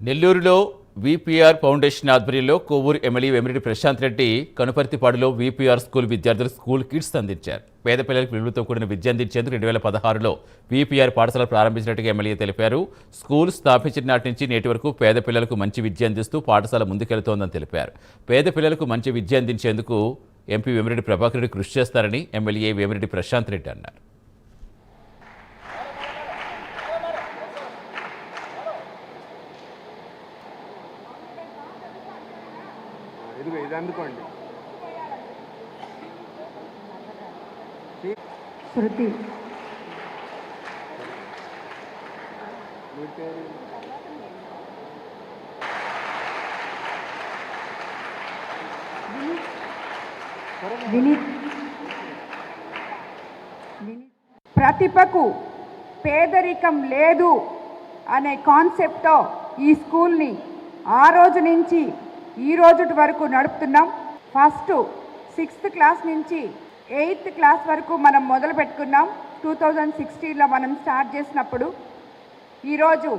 నెల్లూరులో VPR foundation ఆధ్వర్యంలో Kovur MLA Vemireddy Prashanth Reddy కనుపర్తిపాడులో వీపీఆర్ స్కూల్ విద్యార్థులకు స్కూల్ కిట్స్ అందించారు. పేద పిల్లలకు విలువతో కూడిన విద్య అందించేందుకు 2016లో వీపీఆర్ పాఠశాల ప్రారంభించినట్టుగా ఎమ్మెల్యే తెలిపారు. స్కూల్ స్థాపించిన నాటి నుంచి నేటి వరకు పేద పిల్లలకు మంచి విద్య అందిస్తూ పాఠశాల ముందుకెళ్తోందని తెలిపారు. పేద పిల్లలకు మంచి విద్య అందించేందుకు ఎంపీ వేమిరెడ్డి ప్రభాకర్ రెడ్డి కృషి చేస్తారని ఎమ్మెల్యే వేమిరెడ్డి ప్రశాంత్ రెడ్డి అన్నారు. అందుకోండి శృతి ప్రతిభకు పేదరికం లేదు అనే కాన్సెప్ట్తో ఈ స్కూల్ని ఆ రోజు నుంచి ఈ రోజు వరకు నడుపుతున్నాం. ఫస్ట్ 6th క్లాస్ నుంచి 8th క్లాస్ వరకు మనం మొదలు పెట్టుకున్నాం. 2016లో మనం స్టార్ట్ చేసినప్పుడు ఈరోజు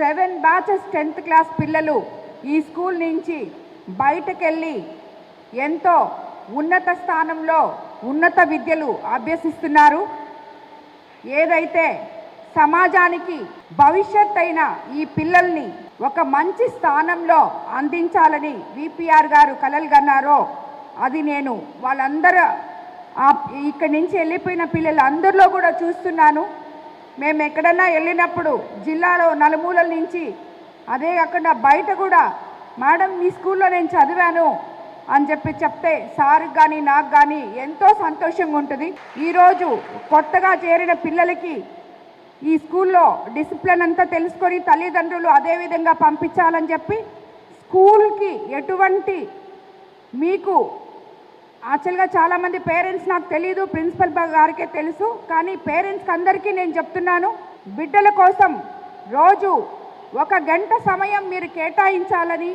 7 బ్యాచెస్ 10th క్లాస్ పిల్లలు ఈ స్కూల్ నుంచి బయటకెళ్ళి ఎంతో ఉన్నత స్థానంలో ఉన్నత విద్యలు అభ్యసిస్తున్నారు. ఏదైతే సమాజానికి భవిష్యత్ అయిన ఈ పిల్లల్ని ఒక మంచి స్థానంలో అందించాలని వీపీఆర్ గారు కలలు కన్నారో అది నేను వాళ్ళందరూ ఇక్కడి నుంచి వెళ్ళిపోయిన పిల్లలందరిలో కూడా చూస్తున్నాను. మేము ఎక్కడన్నా వెళ్ళినప్పుడు జిల్లాలో నలుమూలల నుంచి అదే కాకుండా బయట కూడా మేడం మీ స్కూల్లో నేను చదివాను అని చెప్తే సార్కి కానీ నాకు కానీ ఎంతో సంతోషంగా ఉంటుంది. ఈరోజు కొత్తగా చేరిన పిల్లలకి ఈ స్కూల్లో డిసిప్లిన్ అంతా తెలుసుకొని తల్లిదండ్రులు అదేవిధంగా పంపించాలని చెప్పి స్కూల్కి ఎటువంటి మీకు యాక్చువల్గా చాలామంది పేరెంట్స్ నాకు తెలీదు, ప్రిన్సిపల్ గారికే తెలుసు, కానీ పేరెంట్స్కి అందరికీ నేను చెప్తున్నాను, బిడ్డల కోసం రోజు 1 గంట సమయం మీరు కేటాయించాలని,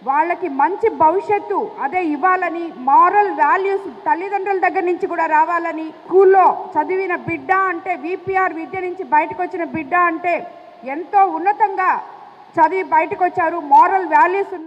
వాళ్ళకి మంచి భవిష్యత్తు అదే ఇవ్వాలని, మారల్ వాల్యూస్ తల్లిదండ్రుల దగ్గర నుంచి కూడా రావాలని, స్కూల్లో చదివిన బిడ్డ అంటే వీపీఆర్ విద్య నుంచి బయటకు వచ్చిన బిడ్డ అంటే ఎంతో ఉన్నతంగా చదివి బయటకు వచ్చారు, మారల్ వాల్యూస్